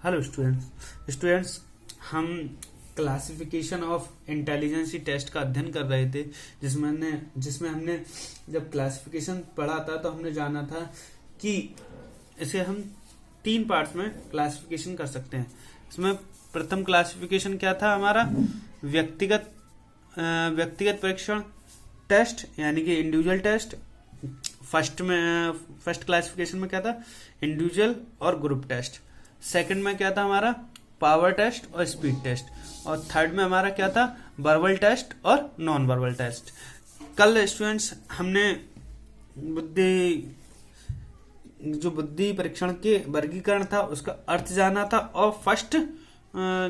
Hello students हम classification of intelligence test का अध्ययन कर रहे थे, जिसमें हमने जब क्लासिफिकेशन पढ़ा था तो हमने जाना था कि इसे हम 3 पार्ट्स में क्लासिफिकेशन कर सकते हैं। इसमें प्रथम क्लासिफिकेशन क्या था हमारा, व्यक्तिगत परीक्षण टेस्ट यानी कि इंडिविजुअल टेस्ट। फर्स्ट क्लासिफिकेशन में क्या था, इंडिविजुअल और ग्रुप टेस्ट। सेकंड में क्या था हमारा, पावर टेस्ट और स्पीड टेस्ट। और थर्ड में हमारा क्या था, वर्बल टेस्ट और नॉन वर्बल टेस्ट। कल स्टूडेंट्स हमने बुद्धि परीक्षण के वर्गीकरण था उसका अर्थ जाना था, और फर्स्ट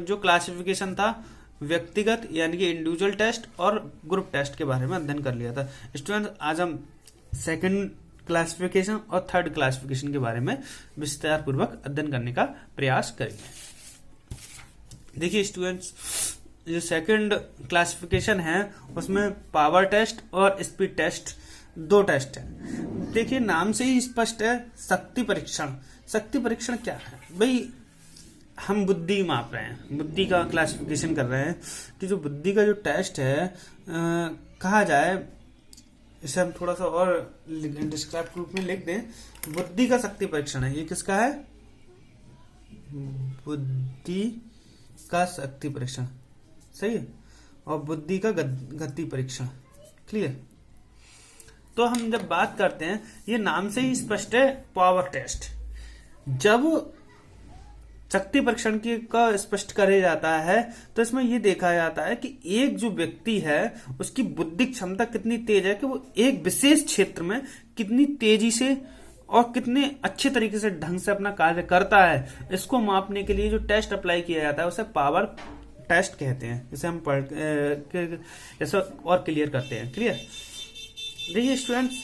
जो क्लासिफिकेशन था व्यक्तिगत यानी कि इंडिविजुअल टेस्ट और ग्रुप टेस्ट के बारे में अध्ययन कर लिया था। स्टूडेंट्स आज हम सेकंड क्लासिफिकेशन और थर्ड क्लासिफिकेशन के बारे में विस्तार पूर्वक अध्ययन करने का प्रयास करेंगे। देखिए स्टूडेंट्स, जो सेकंड क्लासिफिकेशन है उसमें पावर टेस्ट और स्पीड टेस्ट 2 टेस्ट है। देखिए नाम से ही स्पष्ट है, शक्ति परीक्षण। शक्ति परीक्षण क्या है भाई, हम बुद्धि माप रहे हैं, बुद्धि का क्लासिफिकेशन कर रहे हैं कि जो बुद्धि का जो टेस्ट है कहा जाए, इसे हम थोड़ा सा और डिस्क्राइब रूप में लिख दें। बुद्धि का शक्ति परीक्षण है, ये किसका है, बुद्धि का शक्ति परीक्षण, सही है। और बुद्धि का गति परीक्षण, क्लियर। तो हम जब बात करते हैं, ये नाम से ही स्पष्ट है, पावर टेस्ट। जब शक्ति परीक्षण की का स्पष्ट करे जाता है तो इसमें यह देखा जाता है कि एक जो व्यक्ति है उसकी बुद्धिक क्षमता कितनी तेज है कि वो एक विशेष क्षेत्र में कितनी तेजी से और कितने अच्छे तरीके से ढंग से अपना कार्य करता है। इसको मापने के लिए जो टेस्ट अप्लाई किया जाता है उसे पावर टेस्ट कहते हैं। इसे हम ऐसा और क्लियर करते हैं, क्लियर। देखिए स्टूडेंट्स,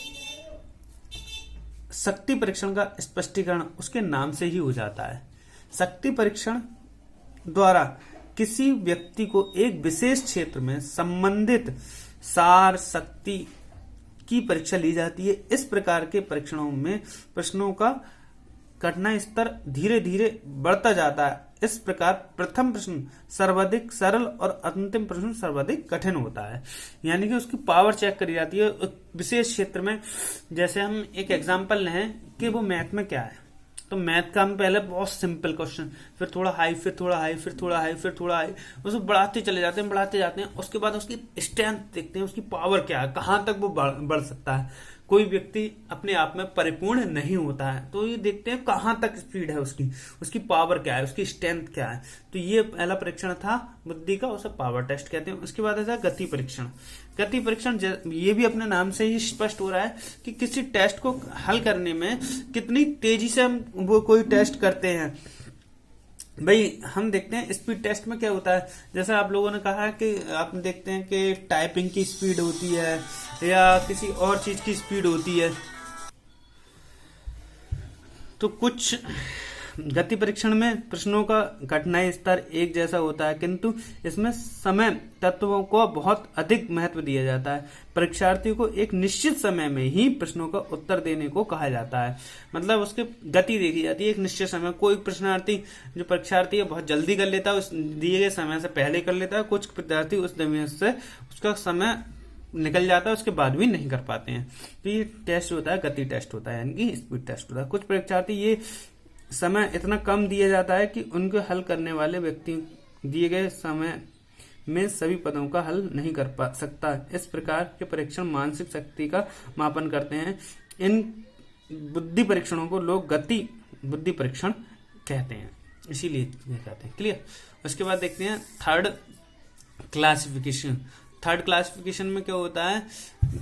शक्ति परीक्षण का स्पष्टीकरण उसके नाम से ही हो जाता है। शक्ति परीक्षण द्वारा किसी व्यक्ति को एक विशेष क्षेत्र में संबंधित सार शक्ति की परीक्षा ली जाती है। इस प्रकार के परीक्षणों में प्रश्नों का कठिनाई स्तर धीरे धीरे बढ़ता जाता है। इस प्रकार प्रथम प्रश्न सर्वाधिक सरल और अंतिम प्रश्न सर्वाधिक कठिन होता है, यानी कि उसकी पावर चेक करी जाती है विशेष क्षेत्र में। जैसे हम एक एग्जांपल लें कि वो मैथ में क्या है, तो मैथ का हम पहले बहुत सिंपल क्वेश्चन, फिर थोड़ा हाई, फिर थोड़ा हाई, फिर थोड़ा हाई, फिर थोड़ा हाई, उसको बढ़ाते चले जाते हैं। उसके बाद उसकी स्ट्रेंथ देखते हैं, उसकी पावर क्या है, कहां तक वो बढ़ सकता है। कोई व्यक्ति अपने आप में परिपूर्ण नहीं होता है, तो ये देखते हैं कहां तक स्पीड है उसकी पावर क्या है, उसकी स्ट्रेंथ क्या है। तो ये पहला परीक्षण था बुद्धि का, उसे पावर टेस्ट कहते हैं। उसके बाद है गति परीक्षण। गति परीक्षण ये भी अपने नाम से ही स्पष्ट हो रहा है कि किसी टेस्ट को हल करने में कितनी तेजी से हम वो कोई टेस्ट करते हैं। भाई हम देखते हैं स्पीड टेस्ट में क्या होता है, जैसे आप लोगों ने कहा कि आप देखते हैं कि टाइपिंग की स्पीड होती है या किसी और चीज की स्पीड होती है। तो कुछ गति परीक्षण में प्रश्नों का कठिनाई स्तर एक जैसा होता है, किंतु इसमें समय तत्वों को बहुत अधिक महत्व दिया जाता है। परीक्षार्थी को एक निश्चित समय में ही प्रश्नों का उत्तर देने को कहा जाता है, मतलब उसकी गति देखी जाती है एक निश्चित समय। कोई परीक्षार्थी है बहुत जल्दी कर लेता है, उस दिए गए समय से पहले कर लेता है। कुछ विद्यार्थी उस समय से उसका समय निकल जाता है, उसके बाद भी नहीं कर पाते हैं। तो ये टेस्ट होता है, गति टेस्ट होता है, यानी कि स्पीड टेस्ट होता है। कुछ परीक्षार्थी ये समय इतना कम दिया जाता है कि उनको हल करने वाले व्यक्ति दिए गए समय में सभी पदों का हल नहीं कर पा सकता। इस प्रकार के परीक्षण मानसिक शक्ति का मापन करते हैं। इन बुद्धि परीक्षणों को लोग गति बुद्धि परीक्षण कहते हैं, इसीलिए कहते हैं, क्लियर। उसके बाद देखते हैं थर्ड क्लासिफिकेशन। थर्ड क्लासिफिकेशन में क्या होता है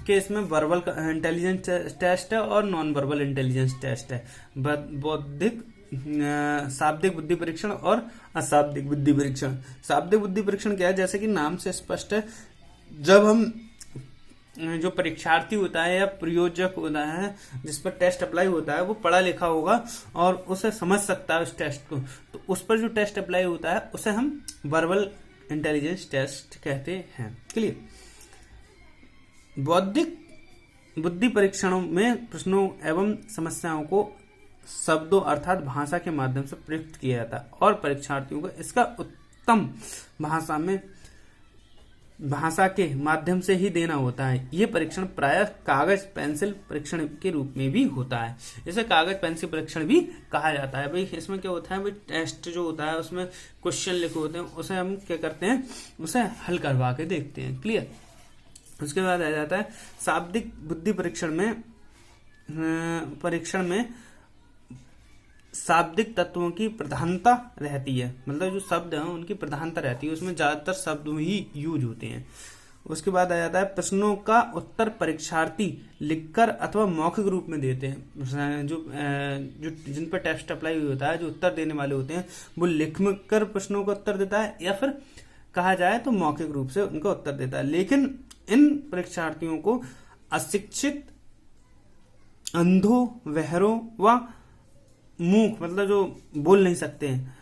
कि इसमें वर्बल इंटेलिजेंस टेस्ट है और नॉन वर्बल इंटेलिजेंस टेस्ट है। बौद्धिक शाब्दिक बुद्धि परीक्षण और अशाब्दिक बुद्धि परीक्षण। शाब्दिक बुद्धि परीक्षण क्या है, जैसे कि नाम से स्पष्ट है, जब हम जो परीक्षार्थी होता है या प्रयोजक होता है जिस पर टेस्ट अप्लाई होता है वो पढ़ा लिखा होगा और उसे समझ सकता है उस टेस्ट को, तो उस पर जो टेस्ट अप्लाई होता है उसे हम वर्बल इंटेलिजेंस टेस्ट कहते हैं, क्लियर। बौद्धिक बुद्धि परीक्षणों में प्रश्नों एवं समस्याओं को शब्दों अर्थात भाषा के माध्यम से प्रयुक्त किया जाता है और परीक्षार्थियों को इसका उत्तम भाषा के माध्यम से ही देना होता है। ये परीक्षण प्रायः कागज पेंसिल परीक्षण के रूप में भी होता है। इसे कागज पेंसिल परीक्षण भी कहा जाता है। भाई इसमें क्या होता है, भाई टेस्ट जो होता है उसमें क्वेश्चन लिखे होते हैं, उसे हम क्या करते हैं, उसे हल करवा के देखते हैं। क्लियर। उसके बाद आ जाता है शाब्दिक बुद्धि परीक्षण में शाब्दिक तत्वों की प्रधानता रहती है, मतलब जो शब्द हैं उनकी प्रधानता रहती है, उसमें ज्यादातर शब्द ही यूज होते हैं। उसके बाद आ जाता है प्रश्नों का उत्तर परीक्षार्थी लिखकर अथवा मौखिक रूप में देते हैं। जो जिन पर टेस्ट अप्लाई होता है, जो उत्तर देने वाले होते हैं वो लिख कर प्रश्नों का उत्तर देता है या फिर कहा जाए तो मौखिक रूप से उनका उत्तर देता है। लेकिन इन परीक्षार्थियों को अशिक्षित, अंधों, बहरों व मूक, मतलब जो बोल नहीं सकते हैं,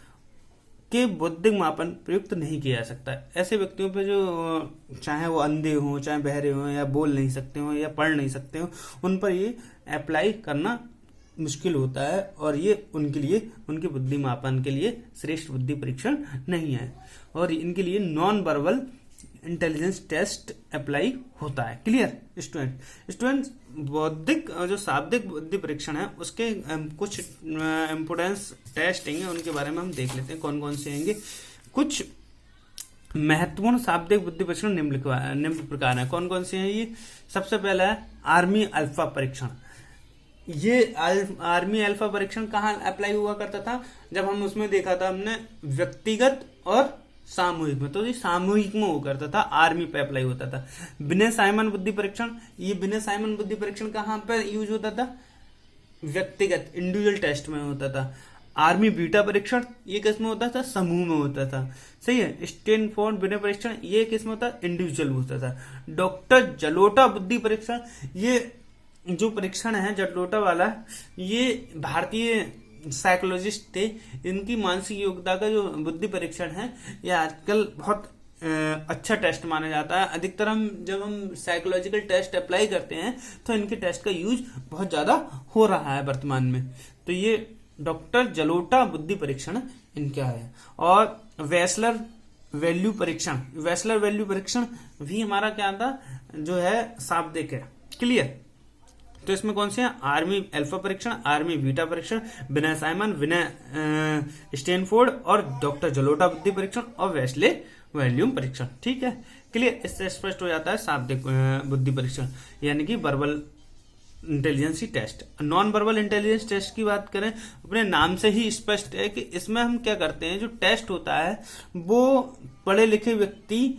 के बौद्धिक मापन प्रयुक्त नहीं किया जा सकता है। ऐसे व्यक्तियों पे जो चाहे वो अंधे हों, चाहे बहरे हों, या बोल नहीं सकते हों या पढ़ नहीं सकते हों, उन पर ये अप्लाई करना मुश्किल होता है और ये उनके लिए, उनके बुद्धि मापन के लिए श्रेष्ठ बुद्धि परीक्षण नहीं है और इनके लिए non verbal intelligence test apply होता है। Clear student. बौद्धिक जो शाब्दिक बुद्धि परीक्षण है उसके कुछ इम्पोर्टेंस टेस्ट हैं, उनके बारे में हम देख लेते हैं कौन कौन से होंगे। कुछ महत्वपूर्ण शाब्दिक बुद्धि परीक्षण निम्न प्रकार है। कौन कौन से हैं ये? सबसे पहला है आर्मी अल्फा परीक्षण। ये आर्मी अल्फा परीक्षण कहाँ अप्लाई हुआ करता था? जब हम उसमें देखा था हमने व्यक्तिगत और सामूहिक में, तो ये सामूहिक में वो करता था, आर्मी पे अप्लाई होता था। विनय साइमन बुद्धि परीक्षण, ये विनय साइमन बुद्धि परीक्षण कहाँ पे यूज होता था? व्यक्तिगत इंडिविजुअल टेस्ट में होता था। आर्मी बीटा परीक्षण ये किस में होता था? समूह में होता था। सही है। स्टैनफोर्ड विनय परीक्षण ये किस में होता? इंडिविजुअल होता था। डॉक्टर जलोटा बुद्धि परीक्षण, ये जो परीक्षण है जलोटा वाला, ये भारतीय साइकोलॉजिस्ट थे, इनकी मानसिक योग्यता का जो बुद्धि परीक्षण है ये आजकल बहुत अच्छा टेस्ट माना जाता है। अधिकतर जब हम साइकोलॉजिकल टेस्ट अप्लाई करते हैं तो इनके टेस्ट का यूज बहुत ज्यादा हो रहा है वर्तमान में। तो ये डॉक्टर जलोटा बुद्धि परीक्षण इनका है। और वेस्लर वैल्यू परीक्षण भी हमारा क्या था, जो है शाब्दिक है। क्लियर। तो इसमें कौन से हैं? आर्मी अल्फा परीक्षण, आर्मी बीटा परीक्षण, विनय साइमन, विनय स्टैनफोर्ड और डॉक्टर जलोटा बुद्धि परीक्षण और वेस्ले वैल्यूम परीक्षण। ठीक है। क्लियर। इससे स्पष्ट हो जाता है शाब्दिक बुद्धि परीक्षण यानी कि verbal intelligence test. Non verbal intelligence test की बात करें, अपने नाम से ही स्पष्ट है कि इसमें हम क्या करते हैं, जो टेस्ट होता है वो पढ़े लिखे व्यक्ति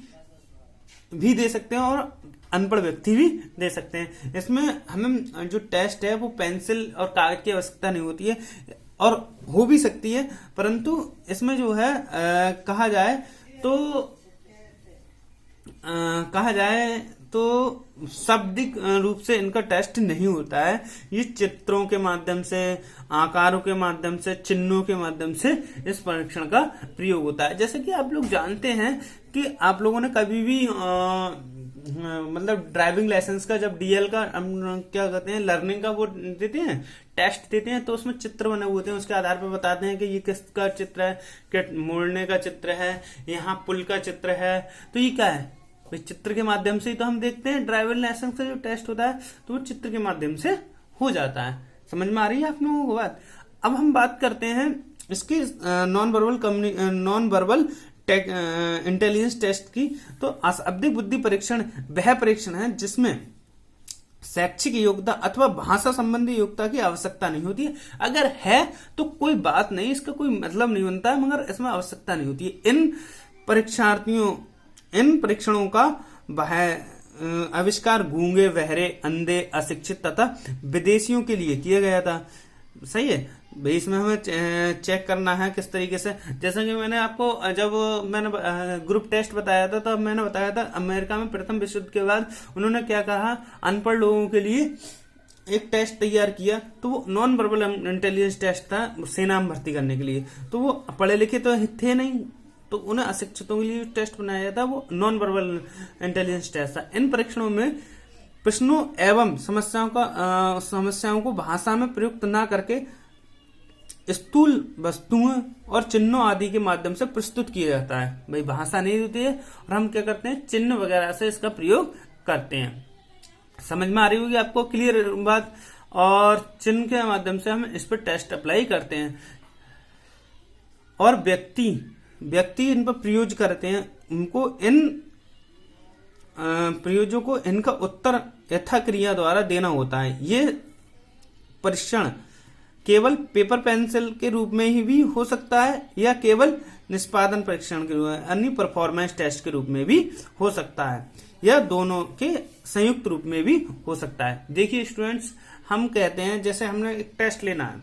भी दे सकते हैं और अनपढ़ व्यक्ति भी दे सकते हैं। इसमें हमें जो टेस्ट है वो पेंसिल और कागज की आवश्यकता नहीं होती है और हो भी सकती है, परंतु इसमें जो है कहा जाए तो शाब्दिक रूप से इनका टेस्ट नहीं होता है। ये चित्रों के माध्यम से, आकारों के माध्यम से, चिन्हों के माध्यम से इस परीक्षण का प्रयोग होता है। जैसे कि आप लोग जानते हैं कि आप लोगों ने कभी भी मतलब ड्राइविंग लाइसेंस का जब डीएल का क्या कहते हैं, लर्निंग का वो देते हैं, टेस्ट देते हैं, तो उसमें चित्र बने हुए होते हैं, उसके आधार पर बताते हैं कि ये किसका चित्र है, क्या मोड़ने का चित्र है, यहाँ पुल का चित्र है। तो ये क्या है? चित्र के माध्यम से ही तो हम देखते हैं। ड्राइविंग लाइसेंस का जो टेस्ट होता है तो वो चित्र के माध्यम से हो जाता है। समझ में आ रही है आप लोगों को बात? अब हम बात करते हैं इसकी नॉन वर्बल इंटेलिजेंस टेस्ट की। तो अशाब्दिक बुद्धि परीक्षण वह परीक्षण है जिसमें शैक्षिक योग्यता अथवा भाषा संबंधी योग्यता की आवश्यकता नहीं होती है। अगर है तो कोई बात नहीं, इसका कोई मतलब नहीं बनता है, मगर इसमें आवश्यकता नहीं होती है। इन परीक्षणों का आविष्कार गूंगे, बहरे, अंधे, अशिक्षित तथा विदेशियों के लिए किया गया था। सही है भाई। इसमें हमें चेक करना है किस तरीके से, जैसा कि मैंने आपको जब मैंने ग्रुप टेस्ट बताया था तब मैंने बताया था अमेरिका में प्रथम विश्व युद्ध के बाद उन्होंने क्या कहा, अनपढ़ लोगों के लिए एक टेस्ट तैयार किया। तो वो नॉन वर्बल इंटेलिजेंस टेस्ट था सेना में भर्ती करने के लिए। तो वो पढ़े लिखे तो थे नहीं, तो उन्हें अशिक्षितों के लिए टेस्ट बनाया था, वो नॉन वर्बल इंटेलिजेंस टेस्ट था। इन परीक्षणों में प्रश्नों एवं समस्याओं को भाषा में प्रयुक्त न करके स्थूल वस्तुओं और चिन्हों आदि के माध्यम से प्रस्तुत किया जाता है। भाई भाषा नहीं होती है और हम क्या करते हैं, चिन्ह वगैरह से इसका प्रयोग करते हैं। समझ में आ रही होगी आपको, क्लियर बात। और चिन्ह के माध्यम से हम इस पर टेस्ट अप्लाई करते हैं और व्यक्ति इन पर प्रयोग करते हैं। उनको इन प्रयोजों को इनका उत्तर यथा क्रिया द्वारा देना होता है। ये परीक्षण केवल पेपर पेंसिल के रूप में ही भी हो सकता है या केवल निष्पादन परीक्षण के रूप में यानी परफॉर्मेंस टेस्ट के रूप में भी हो सकता है, या दोनों के संयुक्त रूप में भी हो सकता है। देखिए स्टूडेंट्स, हम कहते हैं जैसे हमने एक टेस्ट लेना है,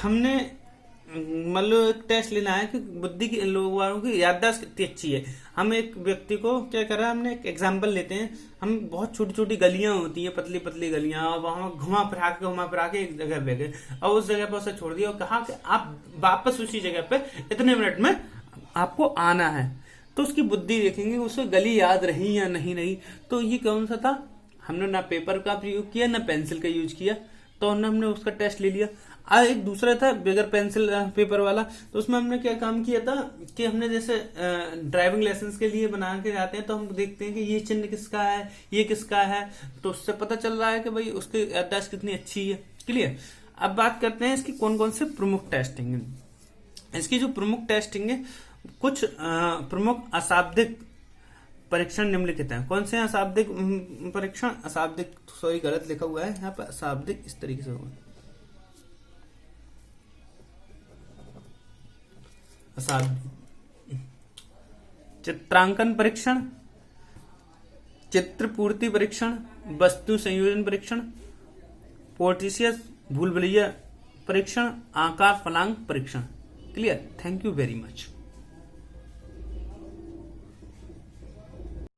हमने मतलब एक टेस्ट लेना है कि बुद्धि के लोगों की याददाश्त कितनी अच्छी है। हम एक व्यक्ति को क्या कर रहा है, हमने एक एग्जाम्पल लेते हैं, हम बहुत छोटी छोटी गलियां होती है, पतली पतली गलियां, और वहां घुमा फिरा के एक जगह पे गए और उस जगह पर उसे छोड़ दिया और कहा कि आप वापस उसी जगह पे इतने मिनट में आपको आना है। तो उसकी बुद्धि देखेंगे उसे गली याद रही या नहीं रही। तो ये कौन सा था, हमने ना पेपर का प्रयोग किया ना पेंसिल का यूज किया, तो हमने उसका टेस्ट ले लिया। एक दूसरा था बगैर पेंसिल पेपर वाला, तो उसमें हमने क्या काम किया था कि हमने जैसे ड्राइविंग लाइसेंस के लिए बना के जाते हैं तो हम देखते हैं कि ये चिन्ह किसका है, ये किसका है, तो उससे पता चल रहा है कि भाई उसकी याददाश्त कितनी अच्छी है। क्लियर। अब बात करते हैं इसकी कौन कौन से प्रमुख टेस्टिंग है। इसकी जो प्रमुख टेस्टिंग है, कुछ प्रमुख अशाब्दिक परीक्षण निम्नलिखित हैं। कौन से अशाब्दिक परीक्षण, अशाब्दिक सॉरी गलत लिखा हुआ है यहाँ पर, अशाब्दिक इस तरीके से होगा, अशाब्दिक चित्रांकन परीक्षण, चित्र पूर्ति परीक्षण, वस्तु संयोजन परीक्षण, पोर्टिशियस भूलभुलैया परीक्षण, आकार फलांग परीक्षण। Clear. Thank you very much.